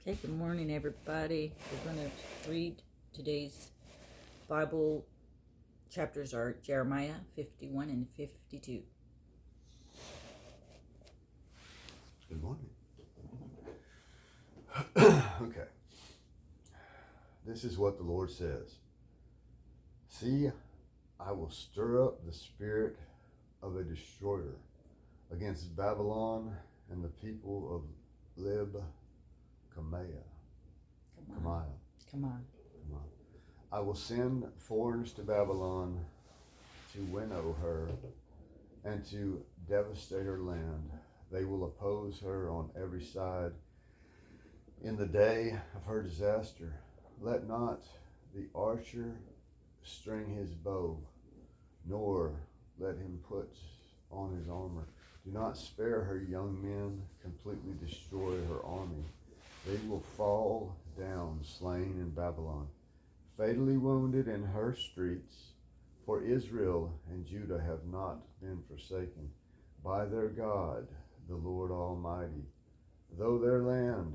Okay, good morning, everybody. We're going to read today's Bible chapters are Jeremiah 51 and 52. Good morning. Okay. This is what the Lord says. See, I will stir up the spirit of a destroyer against Babylon and the people of Kamaiah. Come on. I will send foreigners to Babylon to winnow her and to devastate her land. They will oppose her on every side in the day of her disaster. Let not the archer string his bow, nor let him put on his armor. Do not spare her young men, completely destroy her army. They will fall down slain in Babylon, fatally wounded in her streets. For Israel and Judah have not been forsaken by their God, the Lord Almighty, though their land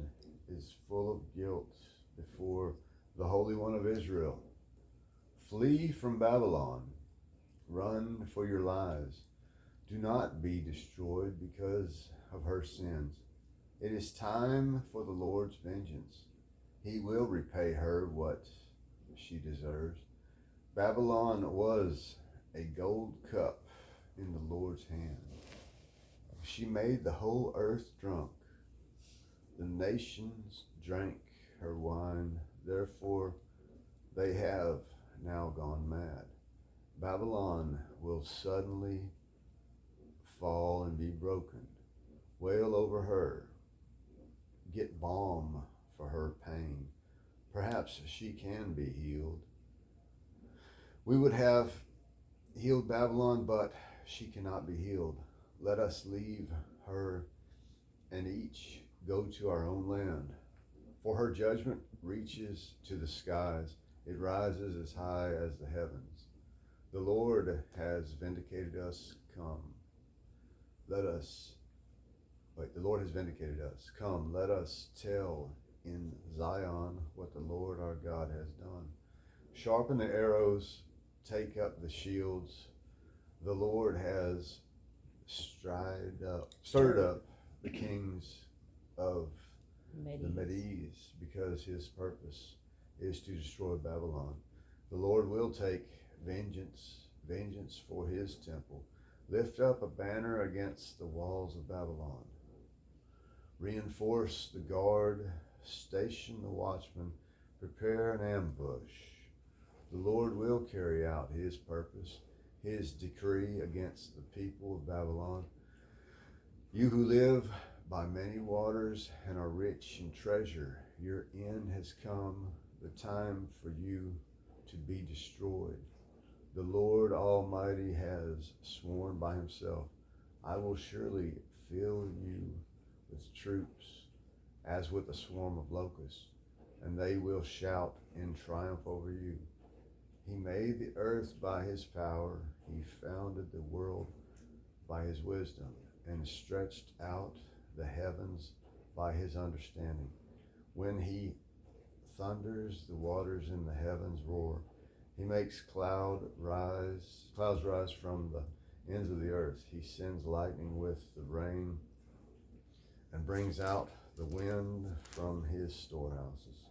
is full of guilt before the Holy One of Israel. Flee from Babylon, run for your lives. Do not be destroyed because of her sins. It is time for the Lord's vengeance. He will repay her what she deserves. Babylon was a gold cup in the Lord's hand. She made the whole earth drunk. The nations drank her wine, therefore they have now gone mad. Babylon will suddenly fall and be broken. Wail over her. Get balm for her pain. Perhaps she can be healed. We would have healed Babylon, but she cannot be healed. Let us leave her and each go to our own land. For her judgment reaches to the skies. It rises as high as the heavens. The Lord has vindicated us. The Lord has vindicated us. Come, let us tell in Zion what the Lord our God has done. Sharpen the arrows, take up the shields. The Lord has stirred up the kings of the Medes, because his purpose is to destroy Babylon. The Lord will take vengeance for his temple. Lift up a banner against the walls of Babylon. Reinforce the guard, station the watchman, prepare an ambush. The Lord will carry out his purpose, his decree against the people of Babylon. You who live by many waters and are rich in treasure, your end has come, the time for you to be destroyed. The Lord Almighty has sworn by himself, I will surely fill you with troops as with a swarm of locusts, and they will shout in triumph over you. He made the earth by his power. He founded the world by his wisdom, and stretched out the heavens by his understanding. When he thunders, the waters in the heavens roar. He makes clouds rise from the ends of the earth. He sends lightning with the rain and brings out the wind from his storehouses.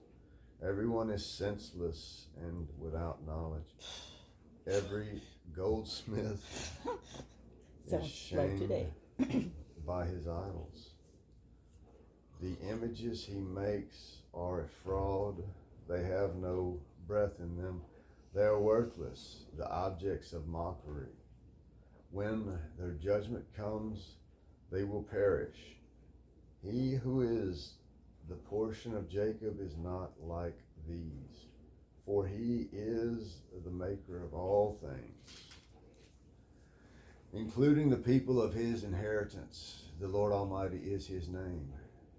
Everyone is senseless and without knowledge. Every goldsmith is shamed by his idols. The images he makes are a fraud. They have no breath in them. They are worthless, the objects of mockery. When their judgment comes, they will perish. He who is the portion of Jacob is not like these, for he is the maker of all things, including the people of his inheritance. The Lord Almighty is his name.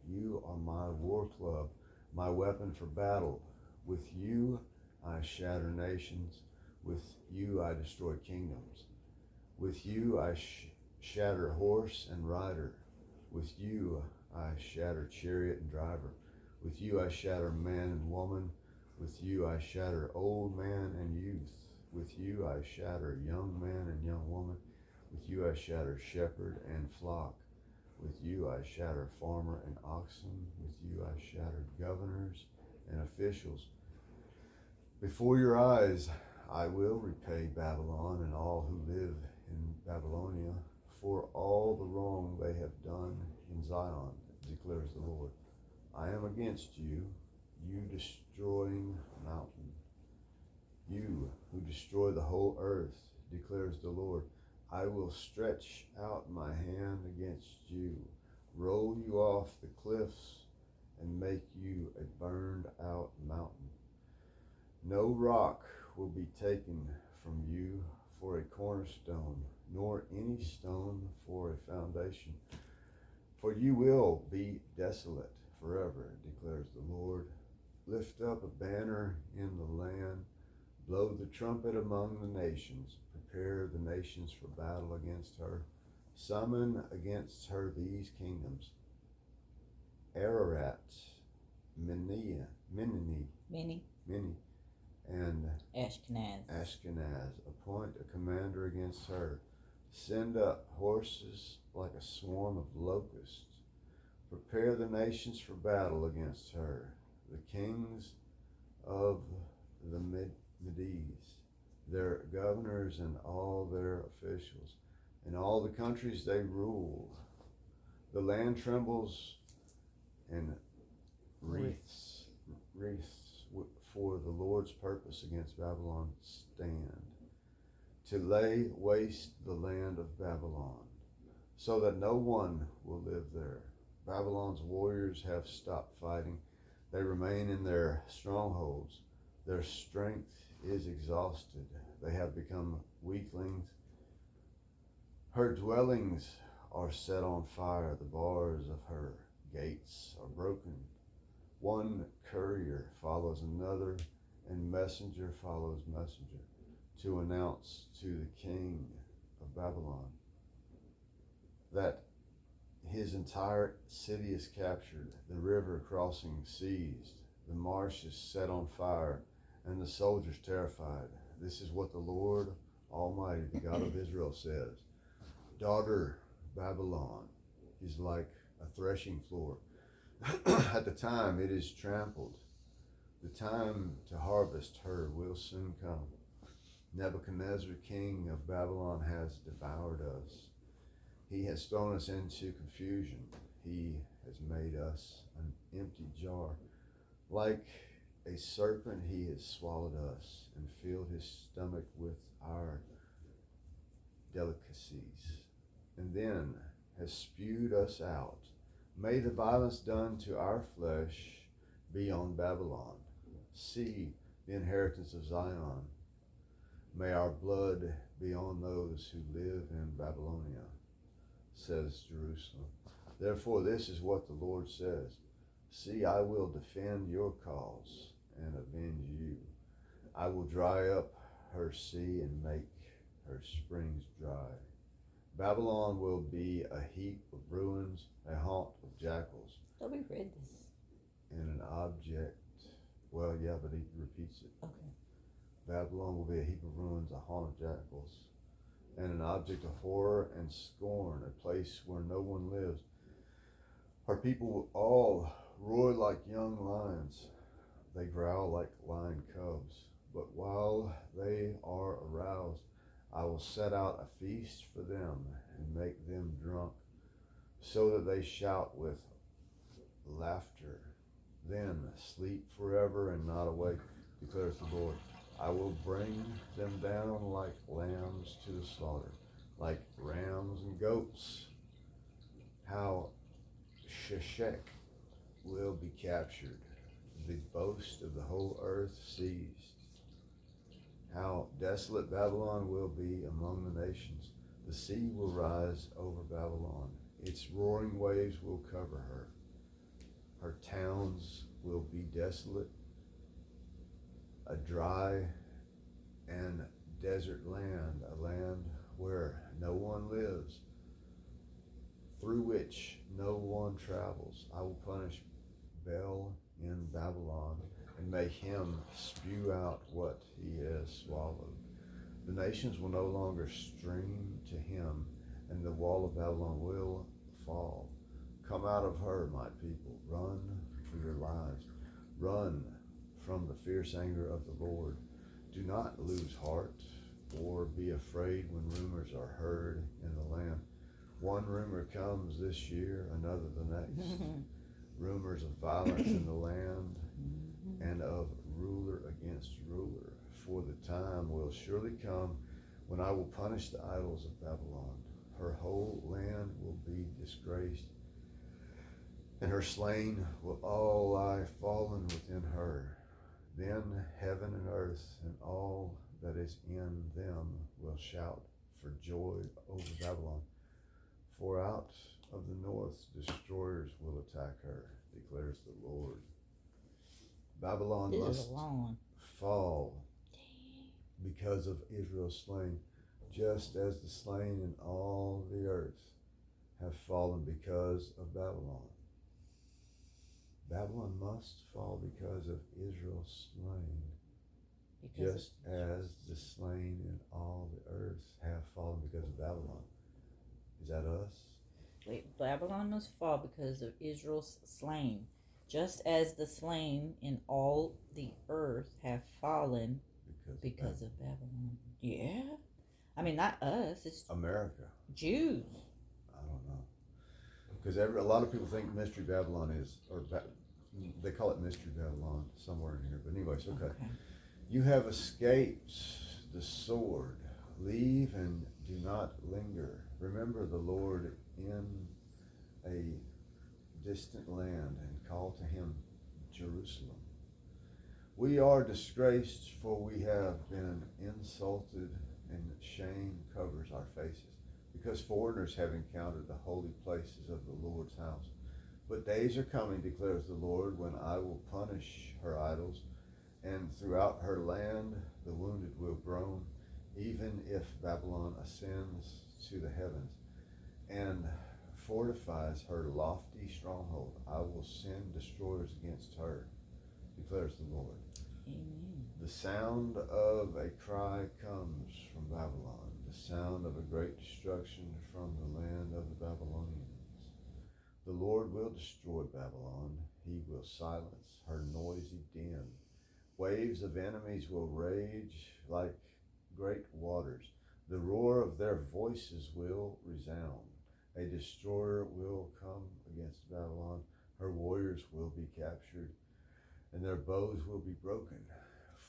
You are my war club, my weapon for battle. With you I shatter nations. With you I destroy kingdoms. With you I shatter horse and rider. With you I shatter chariot and driver. With you I shatter man and woman. With you I shatter old man and youth. With you I shatter young man and young woman. With you I shatter shepherd and flock. With you I shatter farmer and oxen. With you I shatter governors and officials. Before your eyes I will repay Babylon and all who live in Babylonia for all the wrong they have done in Zion, declares the Lord. I am against you, you destroying mountain. You who destroy the whole earth, declares the Lord. I will stretch out my hand against you, roll you off the cliffs, and make you a burned out mountain. No rock will be taken from you for a cornerstone, nor any stone for a foundation. For you will be desolate forever, declares the Lord. Lift up a banner in the land, blow the trumpet among the nations, prepare the nations for battle against her. Summon against her these kingdoms: Ararat, Minni, and Ashkenaz. Appoint a commander against her. Send up horses like a swarm of locusts. Prepare the nations for battle against her. The kings of the Medes, their governors and all their officials, and all the countries they rule. The land trembles and wreaths for the Lord's purpose against Babylon stand, to lay waste the land of Babylon, so that no one will live there. Babylon's warriors have stopped fighting. They remain in their strongholds. Their strength is exhausted. They have become weaklings. Her dwellings are set on fire. The bars of her gates are broken. One courier follows another, and messenger follows messenger, to announce to the king of Babylon that his entire city is captured, the river crossing seized, the marshes set on fire, and the soldiers terrified. This is what the Lord Almighty, the God of Israel, says. Daughter Babylon is like a threshing floor. At the time it is trampled. The time to harvest her will soon come. Nebuchadnezzar, king of Babylon, has devoured us. He has thrown us into confusion. He has made us an empty jar. Like a serpent, he has swallowed us and filled his stomach with our delicacies, and then has spewed us out. May the violence done to our flesh be on Babylon. See the inheritance of Zion. May our blood be on those who live in Babylonia, says Jerusalem. Therefore, this is what the Lord says. See, I will defend your cause and avenge you. I will dry up her sea and make her springs dry. Babylon will be a heap of ruins, a haunt of jackals. Oh, we read this. And an object, well, yeah, but he repeats it. Okay. Babylon will be a heap of ruins, a haunt of jackals, and an object of horror and scorn, a place where no one lives. Her people will all roar like young lions. They growl like lion cubs. But while they are aroused, I will set out a feast for them and make them drunk, so that they shout with laughter. Then sleep forever and not awake, declares the Lord. I will bring them down like lambs to the slaughter, like rams and goats. How Sheshach will be captured, the boast of the whole earth seized. How desolate Babylon will be among the nations. The sea will rise over Babylon. Its roaring waves will cover her. Her towns will be desolate, a dry and desert land, a land where no one lives, through which no one travels. I will punish Bel Babylon, and may him spew out what he has swallowed. The nations will no longer stream to him, and the wall of Babylon will fall. Come out of her, my people. Run for your lives. Run from the fierce anger of the Lord. Do not lose heart or be afraid when rumors are heard in the land. One rumor comes this year, another the next. Rumors of violence in the land and of ruler against ruler. For the time will surely come when I will punish the idols of Babylon. Her whole land will be disgraced, and her slain will all lie fallen within her. Then heaven and earth and all that is in them will shout for joy over Babylon. For out of the north destroyers will attack her, declares the Lord. Babylon This is must a long one. fall because of Israel's slain, just as the slain in all the earth have fallen because of Babylon. Babylon must fall because of Israel's slain, just as the slain in all the earth have fallen because of Babylon. Is that us? Wait, Babylon must fall because of Israel's slain, just as the slain in all the earth have fallen because of Babylon. Yeah? I mean, not us. It's America. Jews. I don't know. Because a lot of people think Mystery Babylon is, they call it Mystery Babylon somewhere in here. But anyways, okay. You have escaped the sword. Leave and do not linger. Remember the Lord in a distant land and call to him Jerusalem. We are disgraced, for we have been insulted, and shame covers our faces, because foreigners have encountered the holy places of the Lord's house. But days are coming, declares the Lord, when I will punish her idols, and throughout her land the wounded will groan, even if Babylon ascends to the heavens and fortifies her lofty stronghold. I will send destroyers against her, declares the Lord. Amen. The sound of a cry comes from Babylon, the sound of a great destruction from the land of the Babylonians. The Lord will destroy Babylon. He will silence her noisy din. Waves of enemies will rage like great waters. The roar of their voices will resound. A destroyer will come against Babylon. Her warriors will be captured, and their bows will be broken.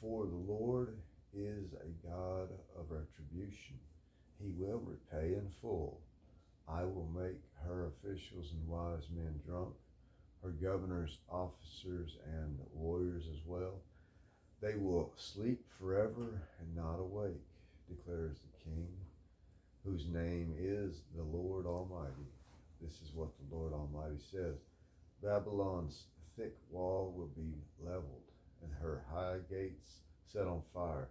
For the Lord is a God of retribution. He will repay in full. I will make her officials and wise men drunk, her governors, officers, and warriors as well. They will sleep forever and not awake, declares the King, whose name is the Lord Almighty. This is what the Lord Almighty says. Babylon's thick wall will be leveled, and her high gates set on fire.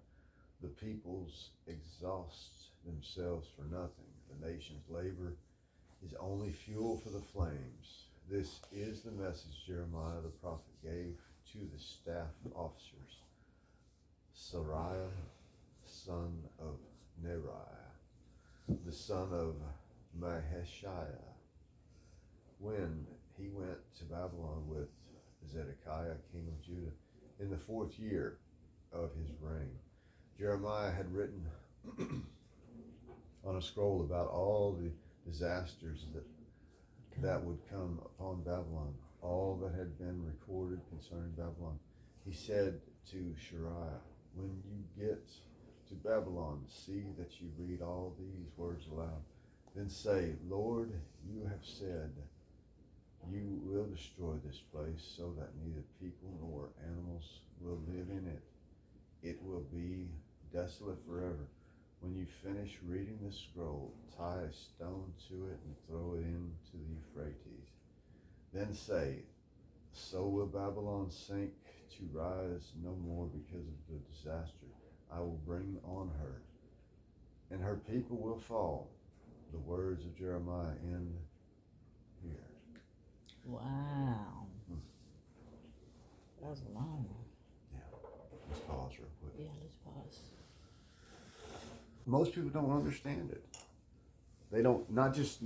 The peoples exhaust themselves for nothing. The nation's labor is only fuel for the flames. This is the message Jeremiah the prophet gave to the staff officers. Seraiah, son of Neriah, the son of Maheshiah, when he went to Babylon with Zedekiah, king of Judah, in the 4th year of his reign. Jeremiah had written on a scroll about all the disasters that would come upon Babylon, all that had been recorded concerning Babylon. He said to Seraiah, when you get to Babylon, see that you read all these words aloud. Then say, Lord, you have said you will destroy this place so that neither people nor animals will live in it. It will be desolate forever. When you finish reading this scroll, tie a stone to it and throw it into the Euphrates. Then say, so will Babylon sink to rise no more because of the disaster I will bring on her, and her people will fall. The words of Jeremiah end here. Wow. That was a long one. Let's pause real quick. Yeah, let's pause. Most people don't understand it. They don't, not just,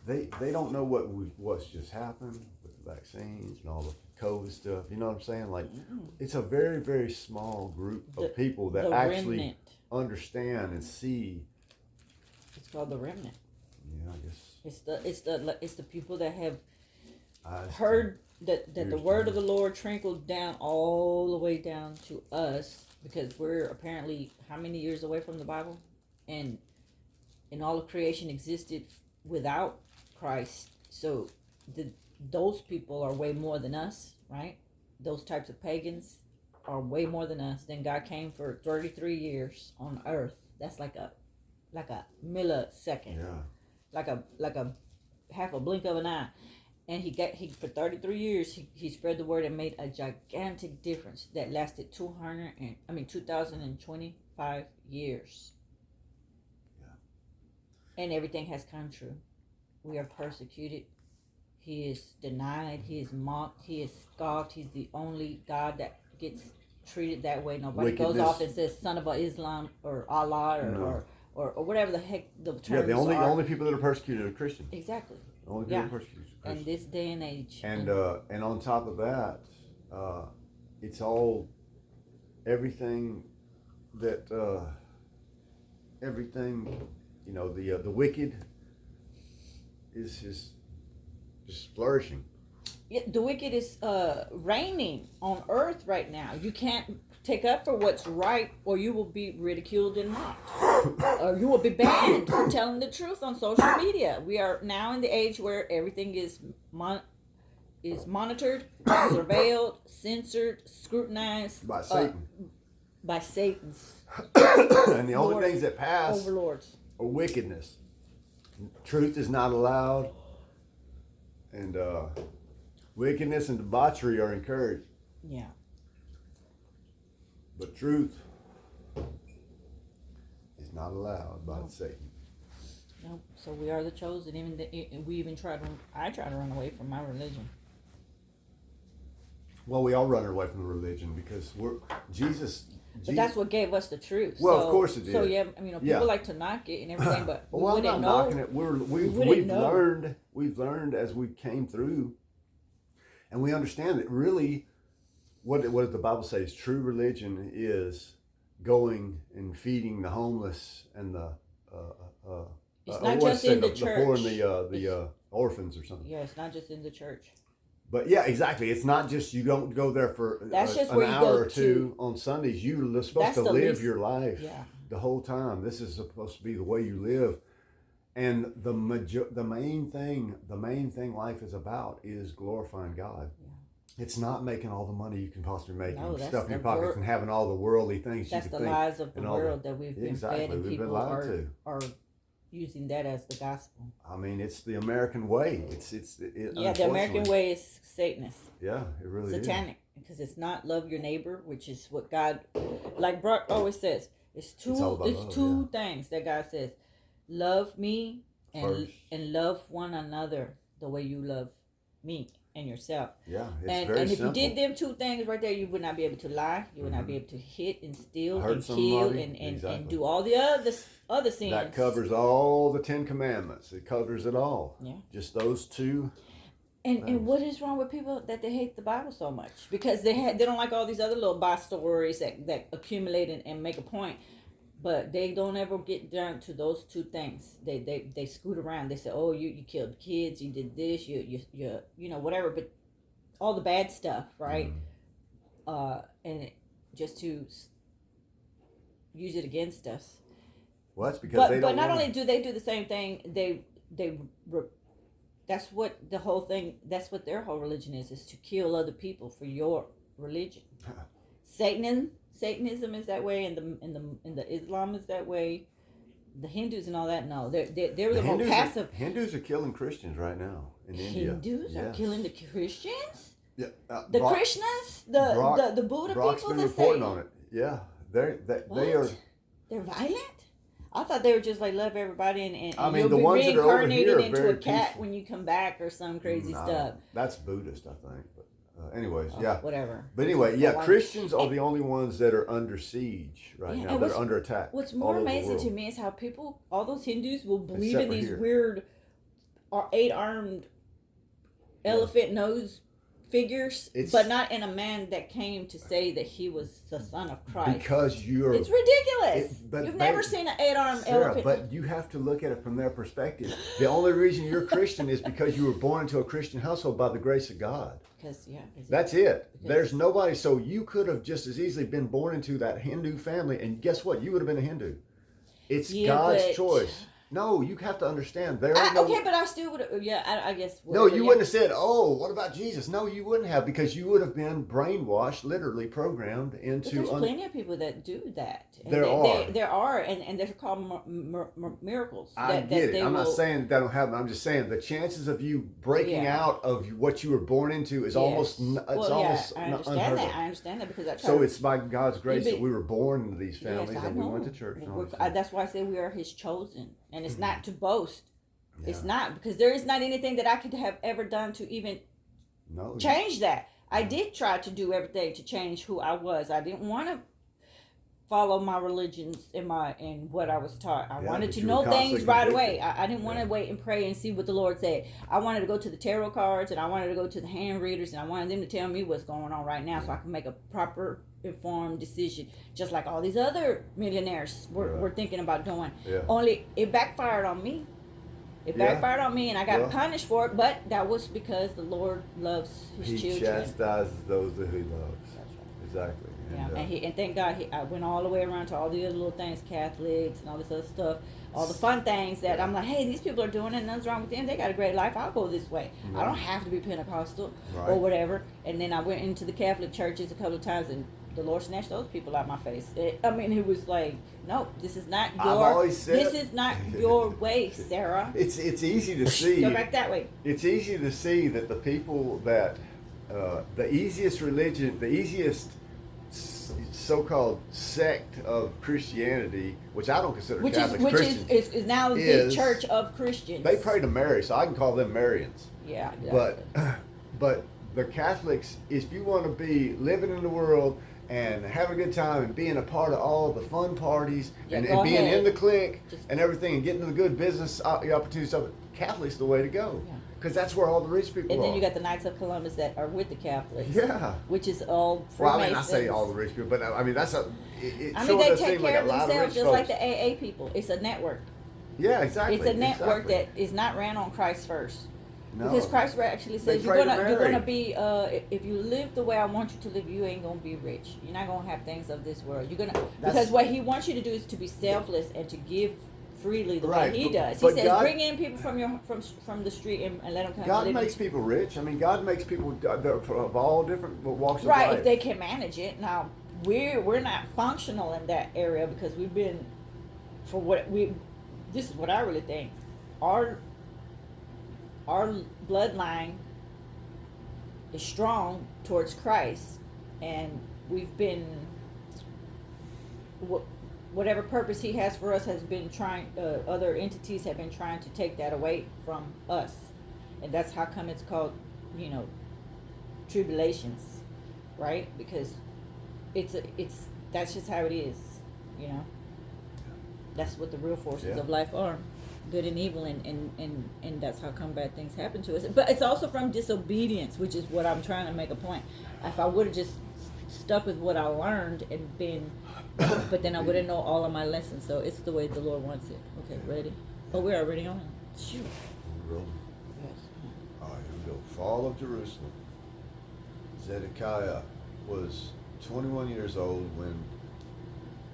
they don't know what's just happened with the vaccines and all the COVID stuff. You know what I'm saying? Like, it's a very, very small group of people that actually remnant. Understand and see. It's called the remnant. Yeah, I guess. It's the people that have heard that the word of the Lord trickled down all the way down to us, because we're apparently how many years away from the Bible, and all of creation existed without Christ. So those people are way more than us, right? Those types of pagans are way more than us. Then God came for 33 years on earth. That's like a millisecond. Yeah. Like a half a blink of an eye. And he for 33 years he spread the word and made a gigantic difference that lasted 2025 years. And everything has come true. We are persecuted. He is denied. He is mocked. He is scoffed. He's the only God that gets treated that way. Nobody goes off and says son of Islam or Allah or whatever the heck the terms are. Yeah, the only people that are persecuted are Christians. Exactly. The only people that are persecuted are Christians. In this day and age. And on top of that, it's all everything that the wicked is just flourishing. Yeah, the wicked is reigning on earth right now. You can't take up for what's right, or you will be ridiculed and mocked, or you will be banned for telling the truth on social media. We are now in the age where everything is monitored, surveilled, censored, scrutinized By Satan. By Satan's. And the only things that pass overlords are wickedness. Truth is not allowed, and wickedness and debauchery are encouraged. Yeah. But truth is not allowed by Satan. No. So we are the chosen. I try to run away from my religion. Well, we all run away from the religion because Jesus. But that's what gave us the truth. Well, of course it did. So yeah, people like to knock it and everything, but well, I'm not knocking it. We've learned as we came through, and we understand that really, what does the Bible say? Is true religion is going and feeding the homeless and the it's not just in the church. The poor and the orphans or something. Yeah, it's not just in the church. But yeah, exactly. It's not just you don't go there for an hour or two on Sundays. You're supposed to live your life the whole time. This is supposed to be the way you live. And the main thing life is about is glorifying God. Yeah. It's not making all the money you can possibly make and stuffing your pockets and having all the worldly things you can think. That's the lies of the world that we've been fed, and we've people been lied to. are using that as the gospel. I mean, it's the American way. The American way is Satanist. Yeah, it really is. Satanic, because it's not love your neighbor, which is what God, like Brock always says, it's two things that God says: love me and love one another the way you love me and yourself. Yeah, it's very simple. And if you did them two things right there, you would not be able to lie. You would not be able to hit and steal and kill and do all the other sins. That covers all the 10 Commandments. It covers it all. Yeah. Just those two. And what is wrong with people that they hate the Bible so much? Because they don't like all these other little Bible stories that accumulate and make a point. But they don't ever get down to those two things. They scoot around. They say, "Oh, you killed kids. You did this. You whatever." But all the bad stuff, right? And just to use it against us. Well, that's because they don't. But not only do they do the same thing, that's what the whole thing. That's what their whole religion is to kill other people for your religion. Satanism is that way, and the Islam is that way. The Hindus and all that, no, they're the more passive. Hindus are killing Christians right now in India. Hindus are killing the Christians. Yeah, the Krishnas, the Buddha Brock's people. Been reporting on it. Yeah, they are. They're violent. I thought they were just like love everybody and I mean, you'll the be reincarnated into a cat peaceful. when you come back or some crazy stuff. That's Buddhist, I think. But Yeah. Whatever. But anyway, yeah, Like, Christians are the only ones that are under siege right now. They're under attack. What's all more over the amazing to world. me is how people, all those Hindus, will believe Except in for these here. weird 8-armed elephant nose figures, but not in a man that came to say that he was the son of Christ. Because it's ridiculous. You've never seen an 8-armed elephant. But you have to look at it from their perspective. The only reason you're Christian is because you were born into a Christian household by the grace of God. That's it. There's nobody. So you could have just as easily been born into that Hindu family, and guess what? You would have been a Hindu. It's God's choice. No, you have to understand. But I still would have. Yeah, I guess. No, you wouldn't have said, "Oh, what about Jesus?" No, you wouldn't have, because you would have been brainwashed, literally programmed into. But there's plenty of people that do that. And there are, and they're called miracles. I get it. I'm not saying that don't happen. I'm just saying the chances of you breaking out of what you were born into is almost. Almost I understand that. I understand that because it's by God's grace that we were born into these families and we went to church. That's why I say we are His chosen. And it's not to boast. Yeah. It's not, because there is not anything that I could have ever done to even change that. I did try to do everything to change who I was. I didn't want to follow my religions in what I was taught. I wanted to know things right away. I didn't want to wait and pray and see what the Lord said. I wanted to go to the tarot cards, and I wanted to go to the hand readers, and I wanted them to tell me what's going on right now so I can make a proper informed decision, just like all these other millionaires were thinking about doing. Only it backfired on me. Backfired on me, and I got punished for it, but that was because the Lord loves His children. He chastises those that He loves. That's right. Exactly. And thank God I went all the way around to all the other little things, Catholics and all this other stuff, all the fun things that I'm like, hey, these people are doing it, and nothing's wrong with them. They got a great life. I'll go this way. I don't have to be Pentecostal or whatever. And then I went into the Catholic churches a couple of times, and the Lord snatched those people out my face. It was like, no, this is not your way, Sarah. It's easy to see. Go back that way. It's easy to see that the people that the easiest religion, the easiest so-called sect of Christianity, which I don't consider Catholics Christians, is now the Church of Christians. They pray to Mary, so I can call them Marians. Yeah. Exactly. But the Catholics, if you want to be living in the world and having a good time and being a part of all the fun parties and being in the clique and everything and getting the good business opportunities, Catholic's the way to go. Yeah. Because that's where all the rich people are. And then you got the Knights of Columbus that are with the Catholics. Yeah. Which is all Freemasons. Well, I mean, I say all the rich people, but I mean, that's a... they take care of themselves just like the AA people. It's a network. Yeah, exactly. It's a network that is not ran on Christ first. No. Because Christ actually says you're gonna be if you live the way I want you to live, you ain't gonna be rich. You're not gonna have things of this world. Because what He wants you to do is to be selfless and to give freely the way He does. He says, bring in people from the street and let them come. God makes people rich. I mean, God makes people of all different walks of life. Right, if they can manage it. Now we're not functional in that area because we've been this is what I really think. Our bloodline is strong towards Christ, and we've been whatever purpose He has for us has been trying. Other entities have been trying to take that away from us, and that's how come it's called, tribulations, right? Because that's just how it is, That's what the real forces of life are. Good and evil, and that's how come bad things happen to us. But it's also from disobedience, which is what I'm trying to make a point. If I would have just stuck with what I learned and been, but then I wouldn't know all of my lessons. So it's the way the Lord wants it. Okay, ready? Oh, we're already on. Shoot. Yes. All right, here we go. Fall of Jerusalem. Zedekiah was 21 years old when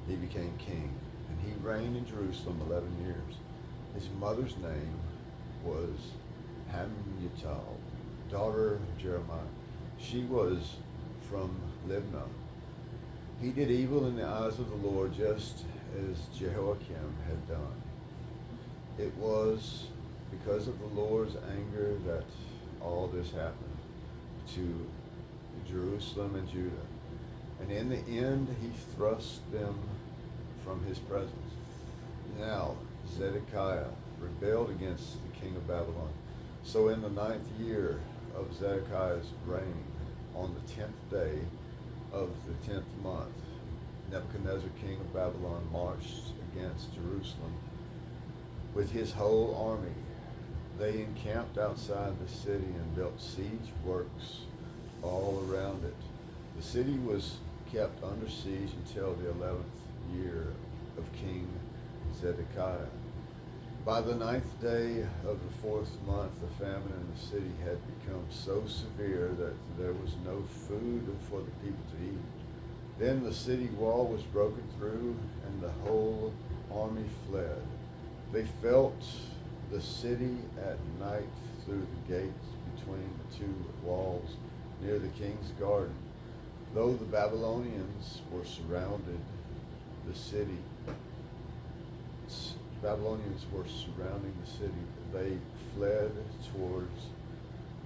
he became king, and he reigned in Jerusalem 11 years. His mother's name was Hammutal, daughter of Jeremiah. She was from Libnah. He did evil in the eyes of the Lord, just as Jehoiakim had done. It was because of the Lord's anger that all this happened to Jerusalem and Judah. And in the end, he thrust them from his presence. Now, Zedekiah rebelled against the king of Babylon. So in the 9th year of Zedekiah's reign, on the 10th day of the 10th month, Nebuchadnezzar, king of Babylon, marched against Jerusalem with his whole army. They encamped outside the city and built siege works all around it. The city was kept under siege until the 11th year of King Zedekiah. By the 9th day of the 4th month, the famine in the city had become so severe that there was no food for the people to eat. Then the city wall was broken through, and the whole army fled. They felt the city at night through the gates between the two walls near the king's garden. Though the Babylonians were surrounded, the city, Babylonians were surrounding the city, they fled towards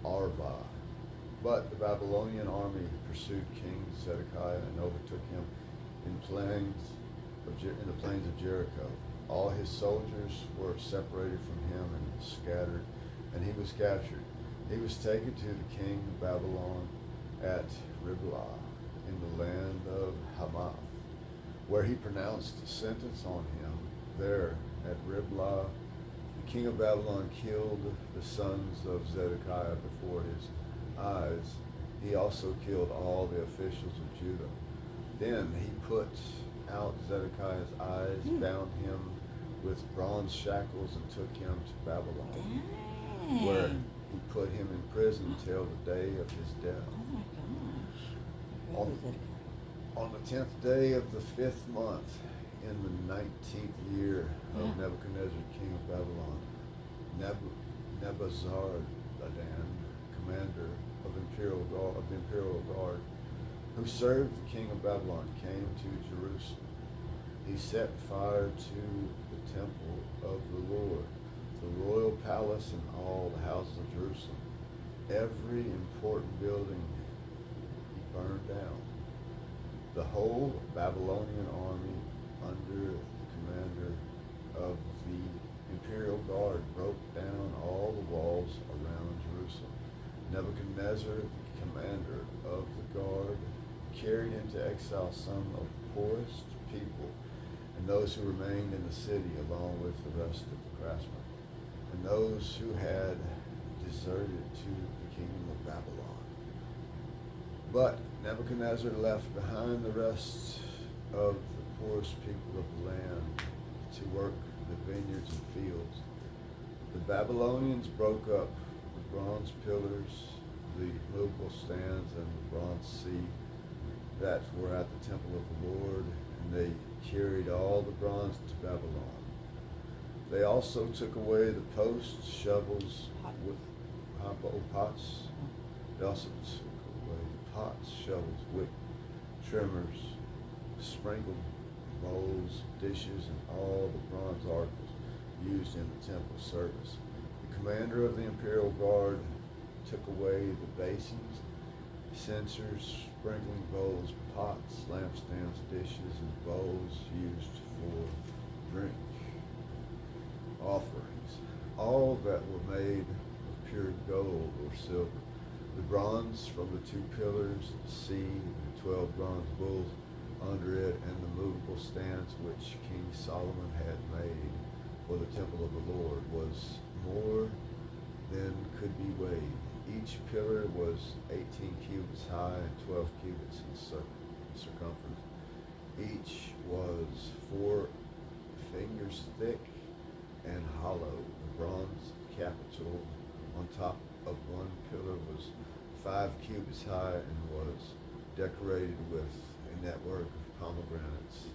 Arvah. But the Babylonian army pursued King Zedekiah and overtook him in the plains of Jericho. All his soldiers were separated from him and scattered, and he was captured. He was taken to the king of Babylon at Riblah in the land of Hamath, where he pronounced sentence on him. There at Riblah, the king of Babylon killed the sons of Zedekiah before his eyes. He also killed all the officials of Judah. Then he put out Zedekiah's eyes, bound him with bronze shackles, and took him to Babylon, where he put him in prison till the day of his death. Oh my gosh. On the 10th day of the 5th month, in the 19th year of Nebuchadnezzar, king of Babylon, Nebuzaradan, commander of the imperial guard, who served the king of Babylon, came to Jerusalem. He set fire to the temple of the Lord, the royal palace, and all the houses of Jerusalem. Every important building he burned down. The whole Babylonian army, under the commander of the imperial guard, broke down all the walls around Jerusalem. Nebuchadnezzar, the commander of the guard, carried into exile some of the poorest people and those who remained in the city, along with the rest of the craftsmen, and those who had deserted to the kingdom of Babylon. But Nebuchadnezzar left behind the rest of the poorest people of the land to work the vineyards and fields. The Babylonians broke up the bronze pillars, the movable stands, and the bronze seat that were at the temple of the Lord, and they carried all the bronze to Babylon. They also took away the posts, shovels, pots. They also took away the pots, shovels, wick, trimmers, sprinkled bowls, dishes, and all the bronze articles used in the temple service. The commander of the imperial guard took away the basins, censers, sprinkling bowls, pots, lampstands, dishes, and bowls used for drink offerings, all that were made of pure gold or silver. The bronze from the 2 pillars, the sea, and 12 bronze bulls under it, and the movable stands which King Solomon had made for the temple of the Lord was more than could be weighed. Each pillar was 18 cubits high and 12 cubits in circumference. Each was 4 fingers thick and hollow. The bronze capital on top of one pillar was 5 cubits high and was decorated with a network of pomegranates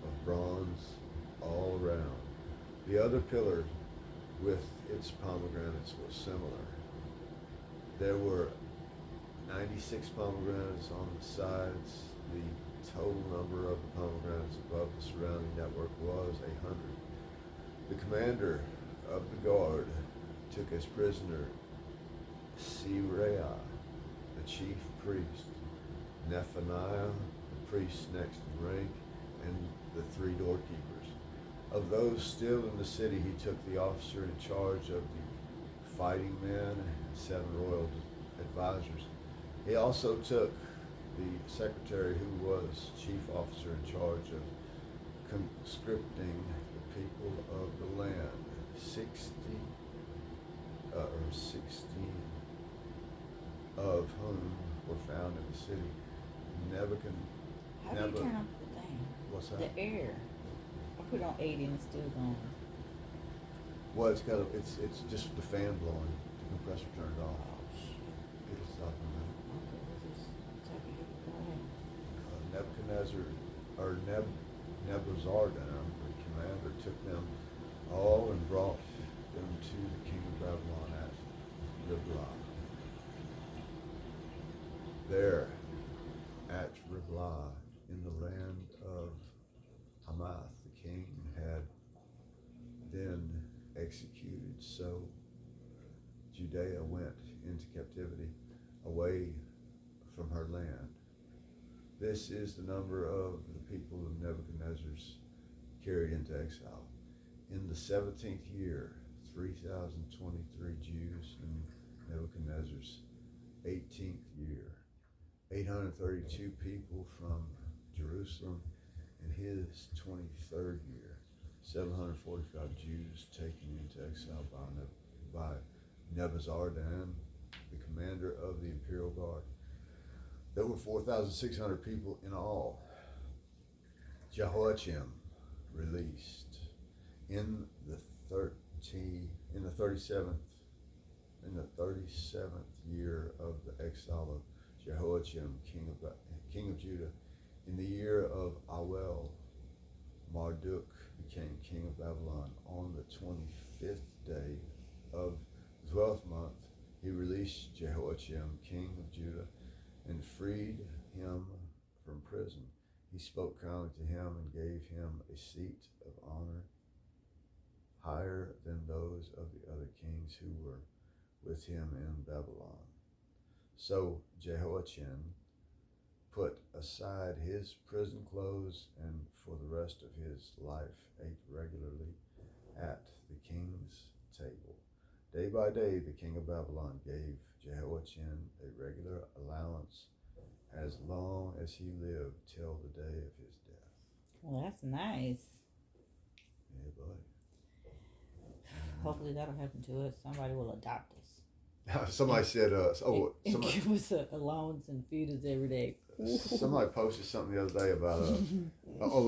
of bronze all around. The other pillar with its pomegranates was similar. There were 96 pomegranates on the sides. The total number of the pomegranates above the surrounding network was 100. The commander of the guard took as prisoner Seraiah, the chief priest, Nephaniah, the priest next in rank, and the 3 doorkeepers. Of those still in the city, he took the officer in charge of the fighting men and 7 royal advisors. He also took the secretary who was chief officer in charge of conscripting the people of the land, 16 of whom were found in the city. How do you turn off the thing? What's that? The air. I put it on 80 and it's still going. Well, it's just the fan blowing. The compressor turned off. Oh, shit. It'll stop in a minute. Okay, go ahead. Nebuchadnezzar, or Nebuzaradan, the commander, took them all and brought them to the king of Babylon at Riblah. There, at Riblah, in the land of Hamath, the king had then executed. So Judea went into captivity away from her land. This is the number of the people of Nebuchadnezzar's carried into exile. In the 17th year, 3,023 Jews in Nebuchadnezzar's 18th year, 832 people from Jerusalem in his 23rd year, 745 Jews taken into exile by Nebuzaradan, the commander of the imperial guard. There were 4,600 people in all. Jehoiakim released in the 37th year of the exile of Jehoiakim, king of Judah. In the year of Awel, Marduk became king of Babylon. On the 25th day of the 12th month, he released Jehoiakim, king of Judah, and freed him from prison. He spoke kindly to him and gave him a seat of honor higher than those of the other kings who were with him in Babylon. So Jehoiachin put aside his prison clothes and for the rest of his life ate regularly at the king's table. Day by day, the king of Babylon gave Jehoiachin a regular allowance as long as he lived till the day of his death. Well, that's nice. Yeah, buddy. Hopefully that'll happen to us. Somebody will adopt us. Somebody said, and give us a allowance and feed us every day. Somebody posted something the other day about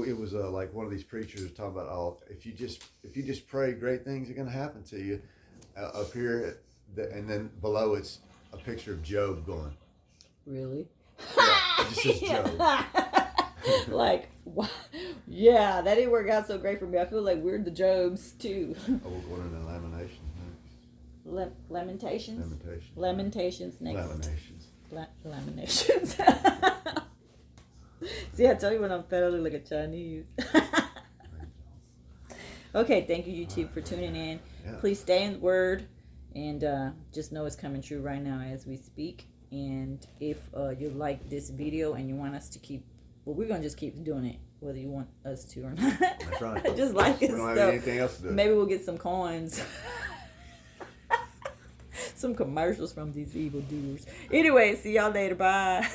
it was like one of these preachers talking about if you just pray, great things are going to happen to you. Up here, and then below it's a picture of Job going. Really? Yeah, it just says Job. Like, yeah, that didn't work out so great for me. I feel like we're the Jobs too. We're going into Lamentations next. Lamentations? Lamentations. Lamentations next. Laminations. Laminations. See, I tell you when I'm fed, I look like a Chinese. Okay, thank you, YouTube, for tuning in. Yeah. Please stay in the Word, and just know it's coming true right now as we speak. And if you like this video and you want us to keep, well, we're going to just keep doing it, whether you want us to or not. That's right. I just like it. We don't have anything else to do. Maybe we'll get some coins. Some commercials from these evil doers. Anyway, see y'all later. Bye.